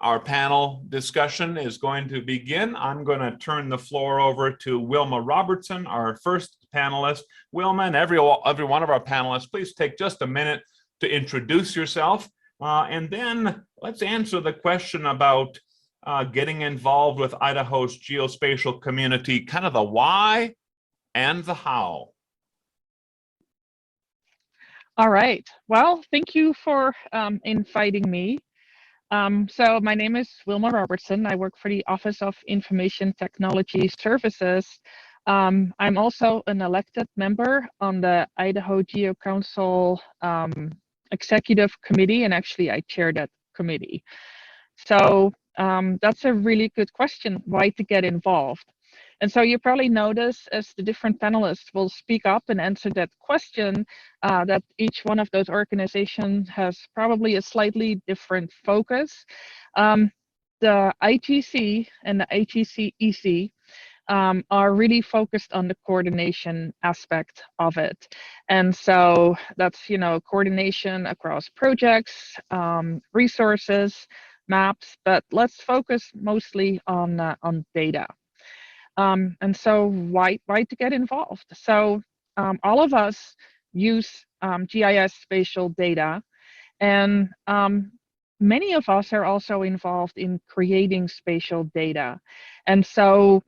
Our panel discussion is going to begin. I'm going to turn the floor over to Wilma Robertson, our first panelist. Wilma and every one of our panelists, please take just a minute to introduce yourself. And then let's answer the question about getting involved with Idaho's geospatial community, kind of the why and the how. All right. Well, thank you for inviting me. So my name is Wilma Robertson. I work for the Office of Information Technology Services. I'm also an elected member on the Idaho Geo Council Executive Committee, and actually I chair that committee. So that's a really good question, why to get involved. And so you probably notice as the different panelists will speak up and answer that question, that each one of those organizations has probably a slightly different focus. The IGC and the IGC-EC are really focused on the coordination aspect of it. And so that's, coordination across projects, resources, maps, but let's focus matially on data. And so why to get involved? So all of us use GIS spatial data, and many of us are also involved in creating spatial data. And so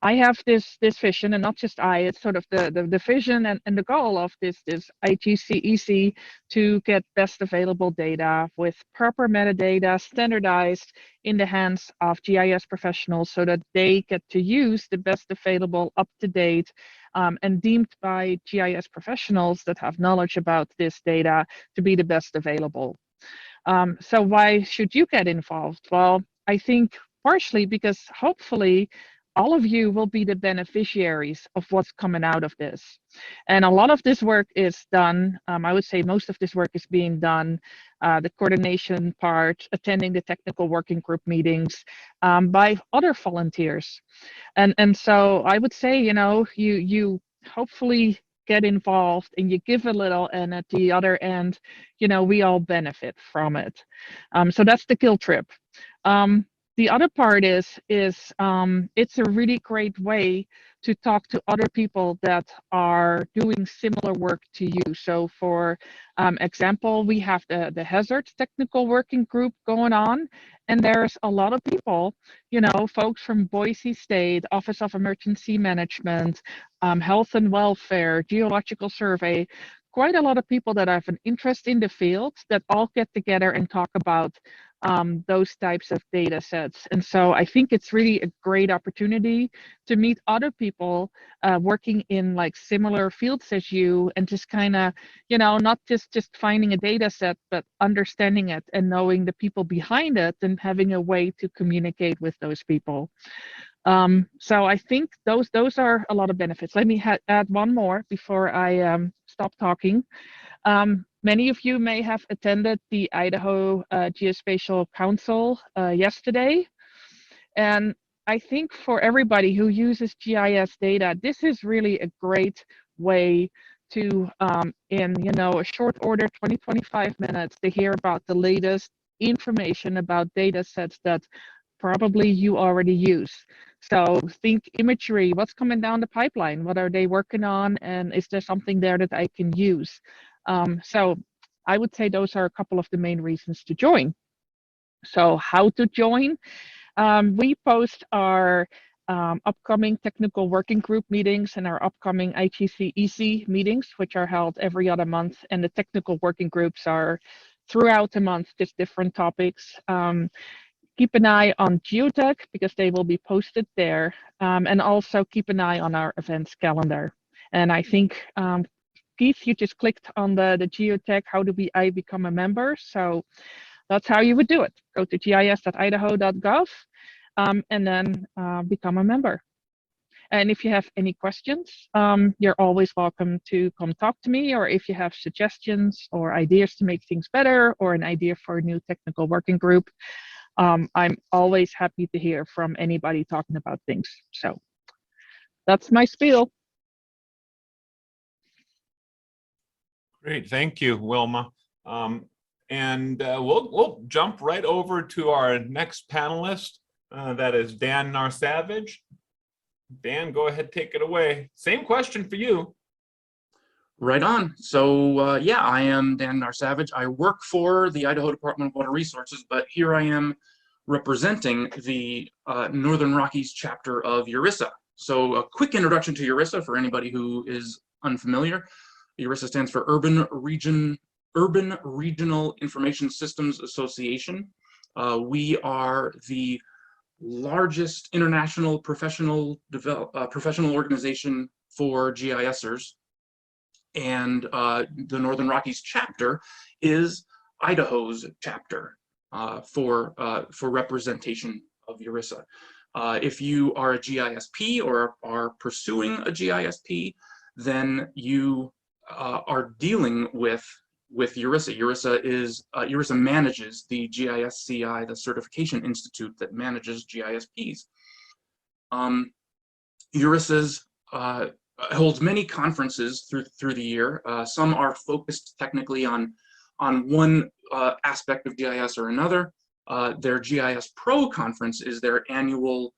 I have this vision, and not just I, it's sort of the vision and the goal of this IGC-EC to get best available data with proper metadata standardized in the hands of GIS professionals so that they get to use the best available, up-to-date, and deemed by GIS professionals that have knowledge about this data to be the best available. So why should you get involved? Well, I think partially because hopefully all of you will be the beneficiaries of what's coming out of this. And a lot of this work is done, I would say most of this work is being done, the coordination part, attending the technical working group meetings by other volunteers. And so I would say, you hopefully get involved and you give a little, and at the other end, we all benefit from it. So that's the guilt trip. The other part is it's a really great way to talk to other people that are doing similar work to you. So for example, we have the Hazards Technical Working Group going on, and there's a lot of people, folks from Boise State, Office of Emergency Management, Health and Welfare, Geological Survey, quite a lot of people that have an interest in the field that all get together and talk about those types of data sets. And so I think it's really a great opportunity to meet other people working in like similar fields as you, and just kind of, not just finding a data set, but understanding it and knowing the people behind it and having a way to communicate with those people. So I think those are a lot of benefits. Let me add one more before I stop talking. Many of you may have attended the Idaho Geospatial Council yesterday. And I think for everybody who uses GIS data, this is really a great way to, in a short order, 20-25 minutes, to hear about the latest information about data sets that probably you already use. So think imagery, what's coming down the pipeline? What are they working on? And is there something there that I can use? So I would say those are a couple of the main reasons to join. So how to join? We post our upcoming technical working group meetings and our upcoming IGC-EC meetings, which are held every other month. And the technical working groups are throughout the month, just different topics. Keep an eye on Geotech because they will be posted there. And also keep an eye on our events calendar. And I think, Keith, you just clicked on the Geotech, how do I become a member? So that's how you would do it. Go to gis.idaho.gov and then become a member. And if you have any questions, you're always welcome to come talk to me, or if you have suggestions or ideas to make things better, or an idea for a new technical working group, I'm always happy to hear from anybody talking about things. So that's my spiel. Great, thank you, Wilma. And we'll jump right over to our next panelist. That is Dan Narsavage. Dan, go ahead, take it away. Same question for you. Right on. So yeah, I am Dan Narsavage. I work for the Idaho Department of Water Resources, but here I am representing the Northern Rockies chapter of Urissa. So a quick introduction to Urissa for anybody who is unfamiliar. Urissa stands for Urban Regional Information Systems Association. We are the largest international professional organization for GISers, and the Northern Rockies chapter is Idaho's chapter for representation of Urissa. If you are a GISP or are pursuing a GISP, then you are dealing with Urissa. Urissa manages the GISCI, the certification institute that manages GISPs. Urissa's holds many conferences through the year. Some are focused technically on one aspect of GIS or another. Their GIS Pro conference is their annual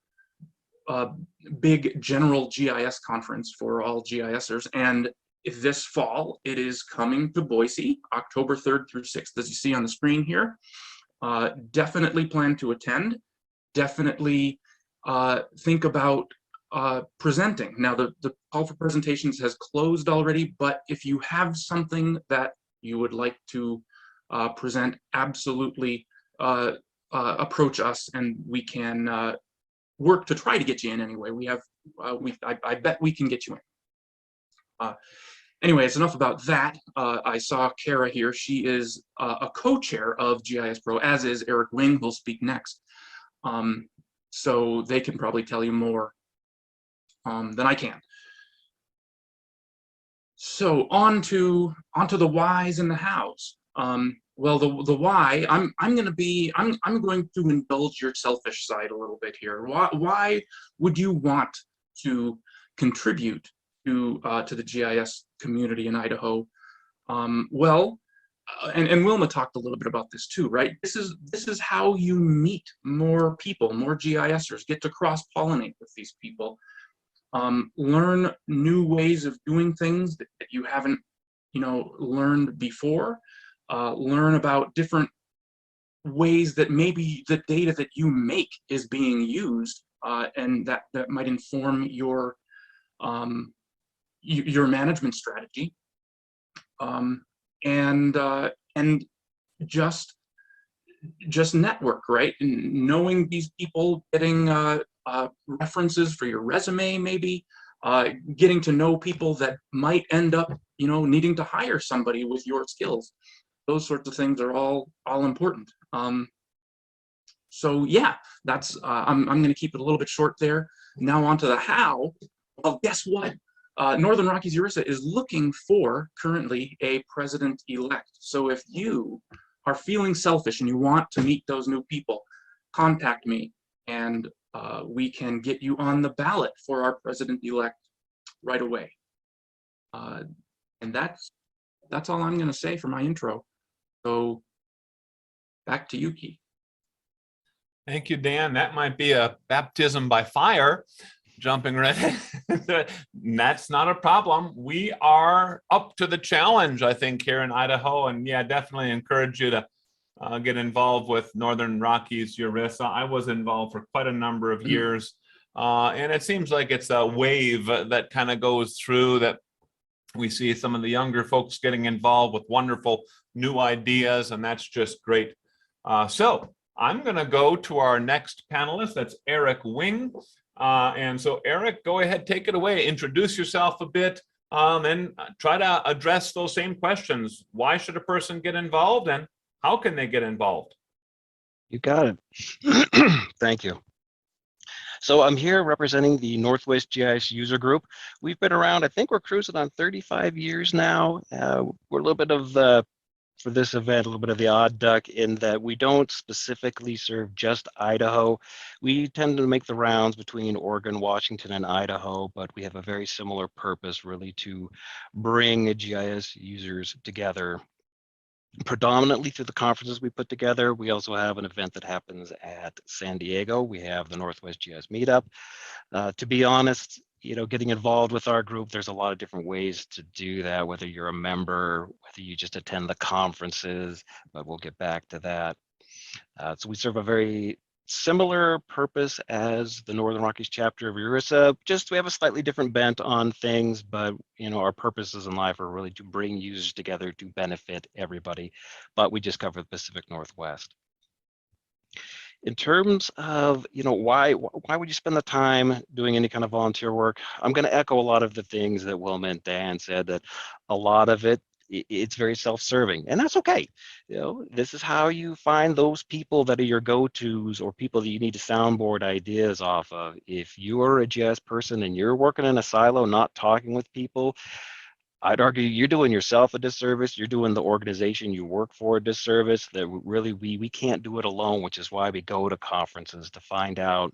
big general GIS conference for all GISers, and this fall it is coming to Boise, October 3rd through 6th, as you see on the screen here. Definitely plan to attend. Definitely think about presenting. Now the call for presentations has closed already, but if you have something that you would like to present, absolutely approach us and we can work to try to get you in anyway. We have, I bet we can get you in. Anyways, enough about that. I saw Kara here. She is a co-chair of GIS Pro, as is Eric Wing, who'll speak next. So they can probably tell you more than I can. So on to the whys and the hows. Well, the why, I'm going to indulge your selfish side a little bit here. Why would you want to contribute to the GIS community in Idaho? Well, and Wilma talked a little bit about this too, right? This is how you meet more people, more GISers, get to cross-pollinate with these people. Learn new ways of doing things that you haven't, learned before. Learn about different ways that maybe the data that you make is being used, and that might inform your management strategy. And just network, right? And knowing these people, getting references for your resume, maybe getting to know people that might end up, needing to hire somebody with your skills. Those sorts of things are all important. So yeah, that's I'm going to keep it a little bit short there. Now on to the how. Well, guess what? Northern Rockies Urissa is looking for currently a president-elect. So if you are feeling selfish and you want to meet those new people, contact me and we can get you on the ballot for our president-elect right away. And that's all I'm going to say for my intro. So back to you, Keith. Thank you, Dan. That might be a baptism by fire, jumping right in. That's not a problem. We are up to the challenge, I think, here in Idaho. And yeah, definitely encourage you to get involved with Northern Rockies Urissa. I was involved for quite a number of years. And it seems like it's a wave that kind of goes through, that we see some of the younger folks getting involved with wonderful new ideas, and that's just great. So I'm going to go to our next panelist. That's Eric Wing. And so Eric, go ahead, take it away. Introduce yourself a bit, and try to address those same questions. Why should a person get involved, and how can they get involved? You got it. Thank you. So I'm here representing the Northwest GIS user group. We've been around, I think we're cruising on 35 years now. We're a little bit of for this event, a little bit of the odd duck in that we don't specifically serve just Idaho. We tend to make the rounds between Oregon, Washington, and Idaho, but we have a very similar purpose, really, to bring GIS users together predominantly through the conferences we put together. We also have an event that happens at San Diego. We have the Northwest GIS Meetup. To be honest, getting involved with our group, there's a lot of different ways to do that, whether you're a member, whether you just attend the conferences, but we'll get back to that. So we serve a very similar purpose as the Northern Rockies chapter of Urissa, just we have a slightly different bent on things, but our purposes in life are really to bring users together to benefit everybody, but we just cover the Pacific Northwest. In terms of, why would you spend the time doing any kind of volunteer work? I'm going to echo a lot of the things that Wilma and Dan said, that a lot of it's very self-serving, and that's okay. This is how you find those people that are your go-tos or people that you need to soundboard ideas off of. If you are a GIS person and you're working in a silo, not talking with people, I'd argue you're doing yourself a disservice. You're doing the organization you work for a disservice. That really we can't do it alone, which is why we go to conferences to find out,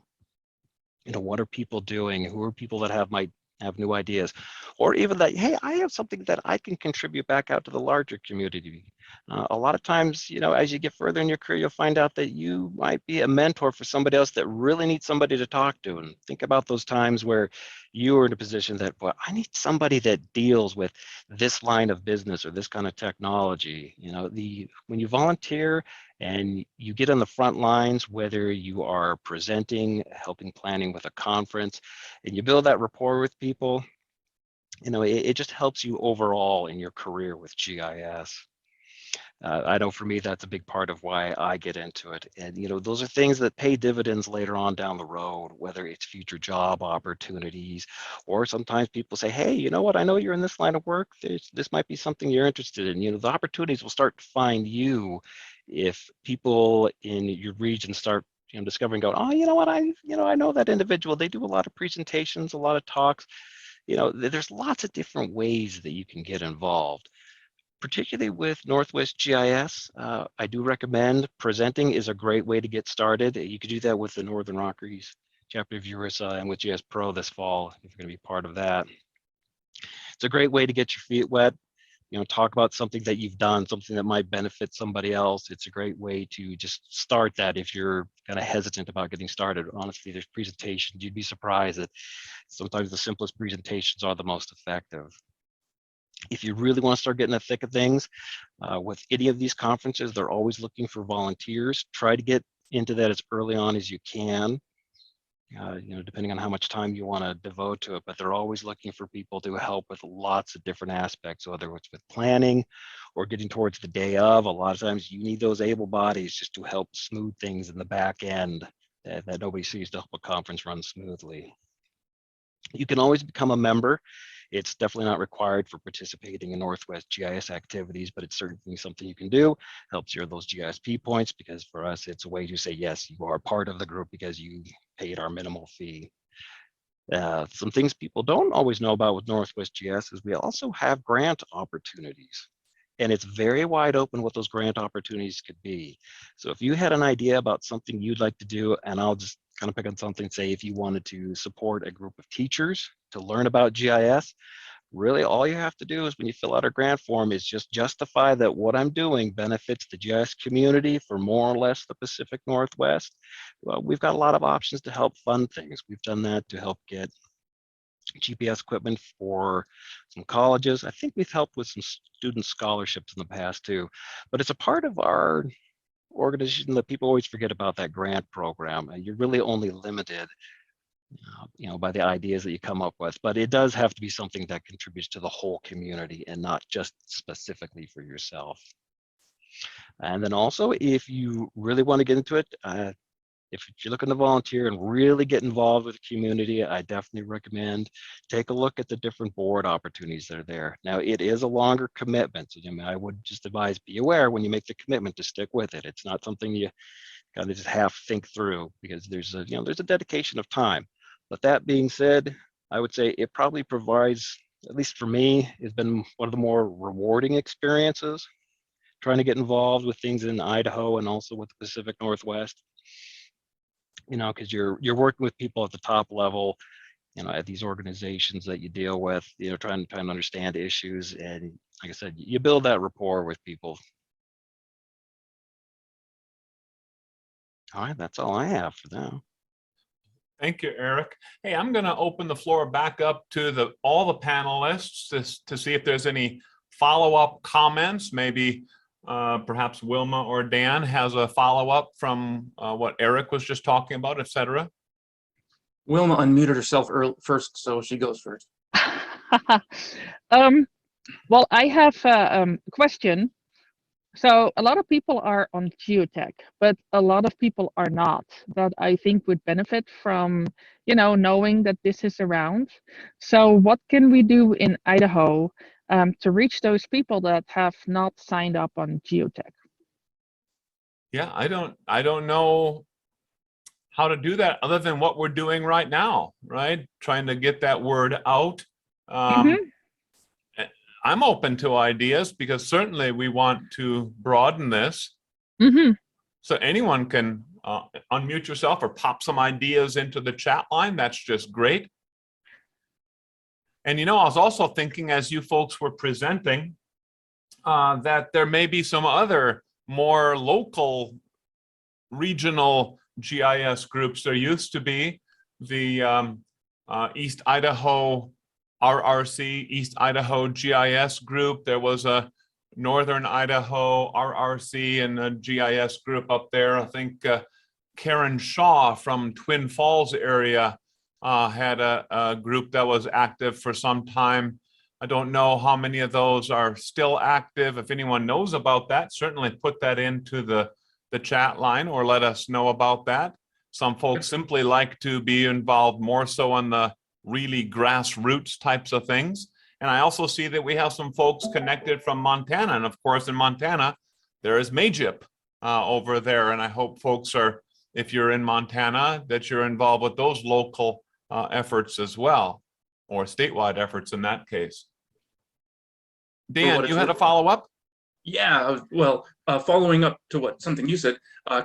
what are people doing? Who are people that might have new ideas, or even that, hey, I have something that I can contribute back out to the larger community. A lot of times, as you get further in your career, you'll find out that you might be a mentor for somebody else that really needs somebody to talk to. And think about those times where you are in a position that, well, I need somebody that deals with this line of business or this kind of technology. When you volunteer and you get on the front lines, whether you are presenting, helping planning with a conference, and you build that rapport with people, it just helps you overall in your career with GIS. I know for me, that's a big part of why I get into it. And, those are things that pay dividends later on down the road, whether it's future job opportunities, or sometimes people say, hey, you know what, I know you're in this line of work. This might be something you're interested in. The opportunities will start to find you if people in your region start discovering, going, oh, you know what, I know that individual. They do a lot of presentations, a lot of talks. There's lots of different ways that you can get involved. Particularly with Northwest GIS, I do recommend presenting is a great way to get started. You could do that with the Northern Rockies chapter of Urissa and with GIS Pro this fall, if you're going to be part of that. It's a great way to get your feet wet, talk about something that you've done, something that might benefit somebody else. It's a great way to just start that if you're kind of hesitant about getting started. Honestly, there's presentations, you'd be surprised that sometimes the simplest presentations are the most effective. If you really want to start getting the thick of things, with any of these conferences, they're always looking for volunteers. Try to get into that as early on as you can, depending on how much time you want to devote to it, but they're always looking for people to help with lots of different aspects, whether it's with planning or getting towards the day of. A lot of times you need those able bodies just to help smooth things in the back end that nobody sees to help a conference run smoothly. You can always become a member. It's definitely not required for participating in Northwest GIS activities, but it's certainly something you can do. Helps you earn those GISP points, because for us, it's a way to say, yes, you are part of the group because you paid our minimal fee. Some things people don't always know about with Northwest GIS is we also have grant opportunities. And it's very wide open what those grant opportunities could be. So if you had an idea about something you'd like to do, and I'll just kind of pick on something, say if you wanted to support a group of teachers to learn about GIS, really all you have to do is when you fill out a grant form is just justify that what I'm doing benefits the GIS community for more or less the Pacific Northwest. Well, we've got a lot of options to help fund things. We've done that to help get GPS equipment for some colleges. I think we've helped with some student scholarships in the past too, but it's a part of our organization that people always forget about, that grant program. And you're really only limited by the ideas that you come up with, but it does have to be something that contributes to the whole community and not just specifically for yourself. And then also, if you really want to get into it, if you're looking to volunteer and really get involved with the community, I definitely recommend take a look at the different board opportunities that are there. Now, it is a longer commitment, so I would just advise, be aware when you make the commitment to stick with it. It's not something you kind of just half think through, because there's a dedication of time. But that being said, I would say it probably provides, at least for me, it's been one of the more rewarding experiences trying to get involved with things in Idaho and also with the Pacific Northwest. Because you're working with people at the top level, at these organizations that you deal with, trying to understand issues. And like I said, you build that rapport with people. All right, that's all I have for now. Thank you, Eric. Hey, I'm going to open the floor back up to all the panelists to see if there's any follow-up comments. Maybe perhaps Wilma or Dan has a follow-up from what Eric was just talking about, etc. Wilma unmuted herself first, so she goes first. Well, I have a question. So a lot of people are on Geotech, but a lot of people are not, that I think would benefit from, knowing that this is around. So what can we do in Idaho to reach those people that have not signed up on Geotech? Yeah, I don't know how to do that other than what we're doing right now, right? Trying to get that word out. I'm open to ideas because certainly we want to broaden this. So anyone can unmute yourself or pop some ideas into the chat line. That's just great. And I was also thinking as you folks were presenting that there may be some other more local regional GIS groups. There used to be the East Idaho RRC, East Idaho GIS group. There was a Northern Idaho RRC and a GIS group up there. I think Karen Shaw from Twin Falls area had a group that was active for some time. I don't know how many of those are still active. If anyone knows about that, certainly put that into the chat line or let us know about that. Some folks simply like to be involved more so on the really grassroots types of things. And I also see that we have some folks connected from Montana. And of course, in Montana, there is MAGIP over there. And I hope folks are, if you're in Montana, that you're involved with those local efforts as well, or statewide efforts in that case. Dan, you had a follow-up? Yeah, well, following up to something you said,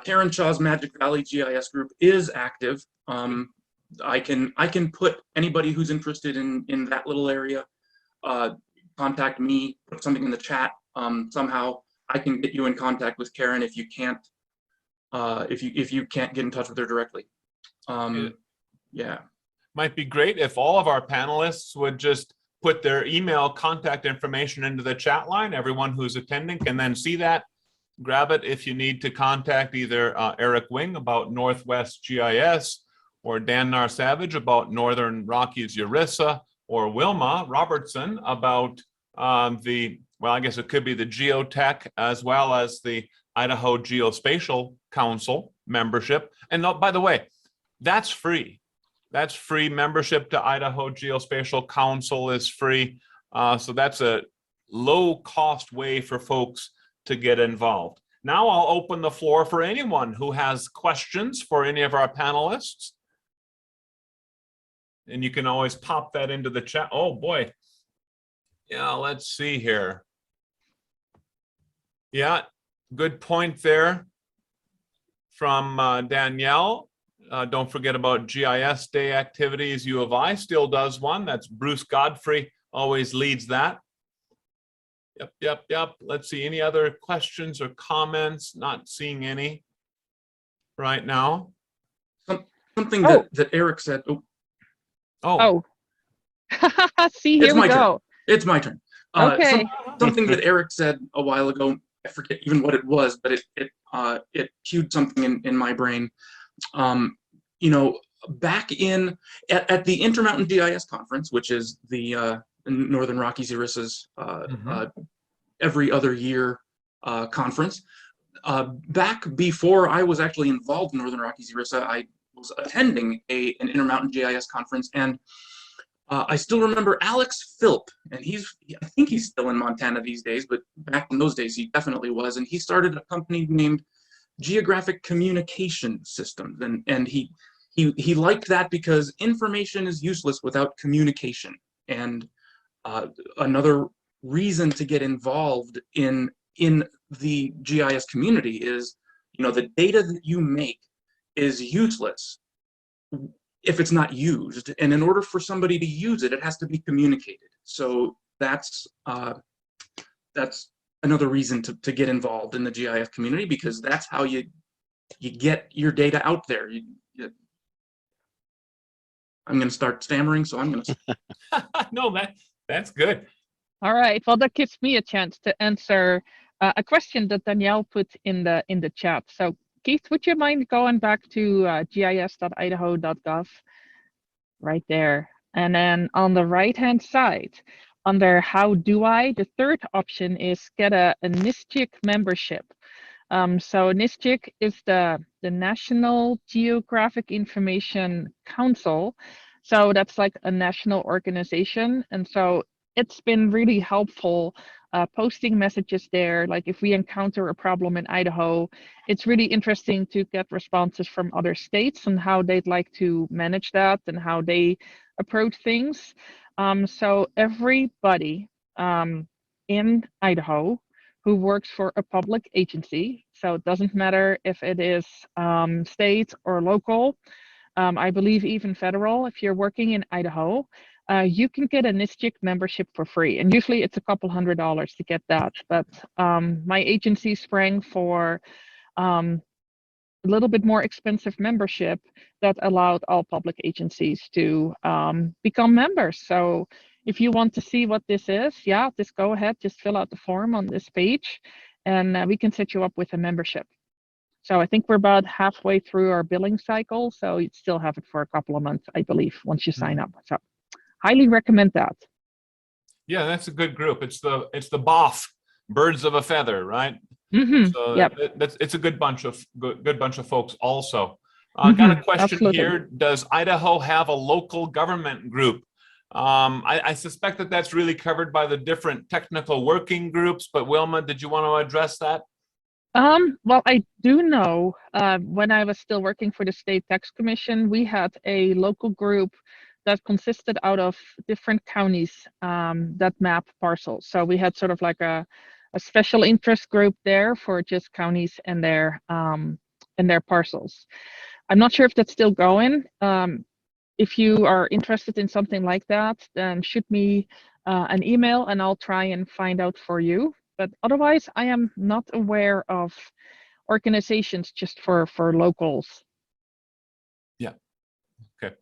Karen Shaw's Magic Valley GIS group is active. I can put anybody who's interested in that little area, contact me, put something in the chat. Somehow I can get you in contact with Karen if you can't get in touch with her directly. Yeah. Might be great if all of our panelists would just put their email contact information into the chat line. Everyone who's attending can then see that, grab it if you need to contact either Eric Wing about Northwest GIS, or Dan Narsavage about Northern Rockies Urissa, or Wilma Robertson about well, I guess it could be the Geotech as well as the Idaho Geospatial Council membership. And by the way, that's free. That's free. Membership to Idaho Geospatial Council is free. So that's a low cost way for folks to get involved. Now I'll open the floor for anyone who has questions for any of our panelists. And you can always pop that into the chat. Oh boy. Yeah, let's see here. Yeah, good point there from Danielle. Don't forget about GIS Day activities. U of I still does one. That's Bruce Godfrey, always leads that. Yep. Let's see, any other questions or comments? Not seeing any right now. Something that Eric said. Oh. See, here we go. It's my turn. Okay. Something that Eric said a while ago, I forget even what it was, but it cued something in my brain. Back at the Intermountain GIS conference, which is the Northern Rockies Urissa's every other year conference, back before I was actually involved in Northern Rockies Urissa, I was attending an Intermountain GIS conference, and I still remember Alex Philp, and I think he's still in Montana these days, but back in those days he definitely was, and he started a company named Geographic Communication Systems, and he liked that because information is useless without communication. And another reason to get involved in the GIS community is, the data that you make is useless if it's not used, and in order for somebody to use it, it has to be communicated. So that's another reason to get involved in the GIS community, because that's how you you get your data out there. I'm going to start stammering, so I'm going to. No, that's good. All right. Well, that gives me a chance to answer a question that Danielle put in the chat. So, Keith, would you mind going back to gis.idaho.gov right there, and then on the right-hand side, under How Do I, the third option is get a NISGIC membership. So NISGIC is the National Geographic Information Council. So that's like a national organization. And so it's been really helpful posting messages there. Like if we encounter a problem in Idaho, it's really interesting to get responses from other states and how they'd like to manage that and how they approach things. So everybody in Idaho who works for a public agency, so it doesn't matter if it is state or local, I believe even federal, if you're working in Idaho, you can get a NISGIC membership for free. And usually it's a couple $100s to get that. But my agency sprang for a little bit more expensive membership that allowed all public agencies to become members. So if you want to see what this is, yeah, just go ahead, just fill out the form on this page, and we can set you up with a membership. So I think we're about halfway through our billing cycle, so you'd still have it for a couple of months, I believe, once you sign up. So highly recommend that. Yeah, that's a good group. It's the BOF, Birds of a Feather, right? So Yep. it's a good bunch of folks also. Got a question Absolutely. here. Does Idaho have a local government group? I suspect that that's really covered by the different technical working groups, but Wilma, did you want to address that? Well, I do know when I was still working for the State Tax Commission, we had a local group that consisted out of different counties that map parcels. So we had sort of like a special interest group there for just counties and their parcels. I'm not sure if that's still going. If you are interested in something like that, then shoot me an email and I'll try and find out for you. But otherwise, I am not aware of organizations just for locals. Yeah. Okay.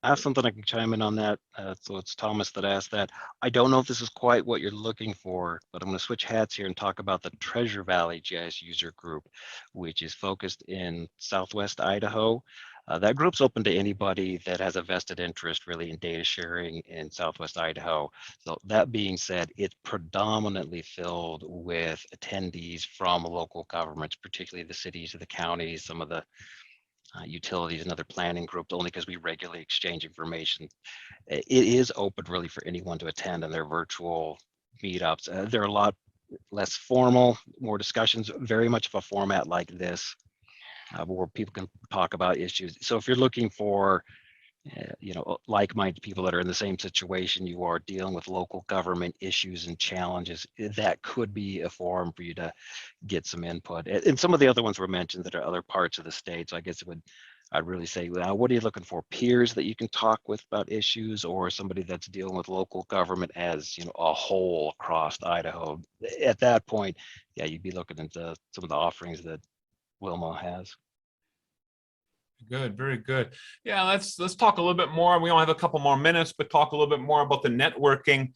I have something I can chime in on that. So it's Thomas that asked that. I don't know if this is quite what you're looking for, but I'm going to switch hats here and talk about the Treasure Valley GIS user group, which is focused in Southwest Idaho. That group's open to anybody that has a vested interest really in data sharing in Southwest Idaho. So that being said, it's predominantly filled with attendees from local governments, particularly the cities or the counties, some of the utilities and other planning groups, only because we regularly exchange information. It is open really for anyone to attend, and their virtual meetups. They're a lot less formal, more discussions, very much of a format like this, where people can talk about issues. So if you're looking for like-minded people that are in the same situation you are, dealing with local government issues and challenges, that could be a forum for you to get some input. And some of the other ones were mentioned that are other parts of the state. So I guess I'd really say, what are you looking for? Peers that you can talk with about issues, or somebody that's dealing with local government as a whole across Idaho? At that point, yeah, you'd be looking into some of the offerings that Wilma has. Good, very good. Yeah, let's talk a little bit more. We only have a couple more minutes, but talk a little bit more about the networking.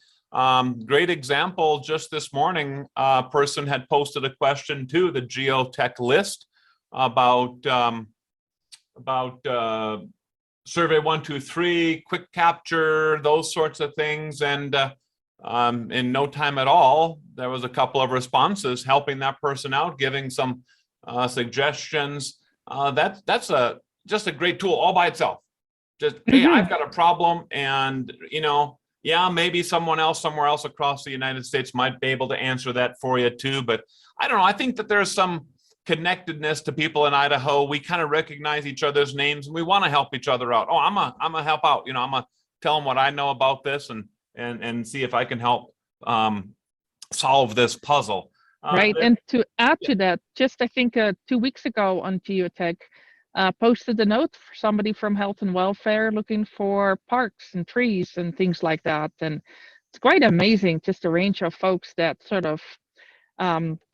Great example, just this morning, a person had posted a question to the Geotech list about survey 123, quick capture, those sorts of things. And in no time at all, there was a couple of responses helping that person out, giving some suggestions. That's just a great tool all by itself. Just, hey, I've got a problem, and yeah, maybe someone else somewhere else across the United States might be able to answer that for you too. But I don't know. I think that there's some connectedness to people in Idaho. We kind of recognize each other's names, and we want to help each other out. Oh, I'm a help out. I'm gonna tell them what I know about this, and see if I can help solve this puzzle. Right, and to add to that, just I think 2 weeks ago on Geotech, posted a note for somebody from health and welfare looking for parks and trees and things like that. And it's quite amazing, just the range of folks that sort of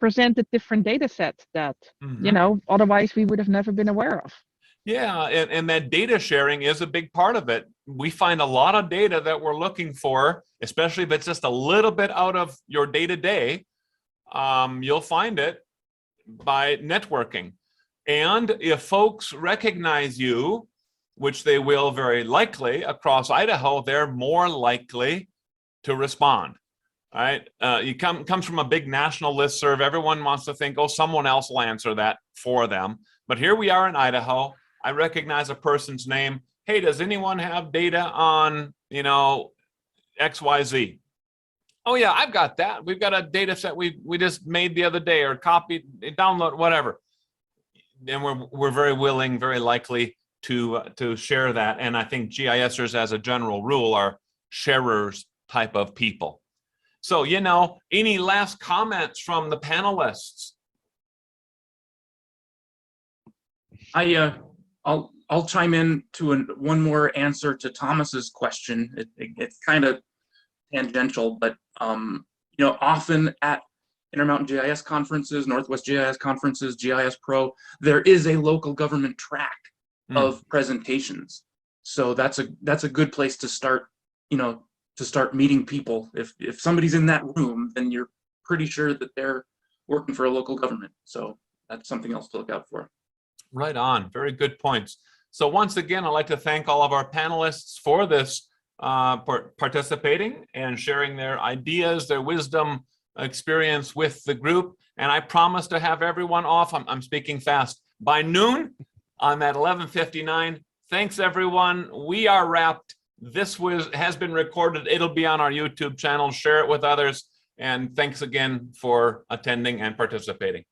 presented different data sets that, you know, otherwise we would have never been aware of. Yeah, and that data sharing is a big part of it. We find a lot of data that we're looking for, especially if it's just a little bit out of your day-to-day. You'll find it by networking. And if folks recognize you, which they will very likely across Idaho, they're more likely to respond. Right? Comes from a big national listserv. Everyone wants to think, oh, someone else will answer that for them. But here we are in Idaho. I recognize a person's name. Hey, does anyone have data on, you know, XYZ? Oh yeah, I've got that. We've got a data set we just made the other day, or copied, download, whatever. And we're very willing, very likely to share that. And I think GISers, as a general rule, are sharers type of people. So, you know, any last comments from the panelists? I'll chime in to one more answer to Thomas's question. It's kind of tangential, but you know, often at Intermountain GIS conferences, Northwest GIS conferences, GIS Pro, there is a local government track of presentations. So that's a good place to start, you know, to start meeting people. If somebody's in that room, then you're pretty sure that they're working for a local government. So that's something else to look out for. Right on. Very good points. So once again, I'd like to thank all of our panelists for this, participating and sharing their ideas, their wisdom, experience with the group. And I promise to have everyone off, I'm speaking fast, by noon on that 11:59. Thanks, everyone. We are wrapped. This has been recorded. It'll be on our YouTube channel. Share it with others. And thanks again for attending and participating.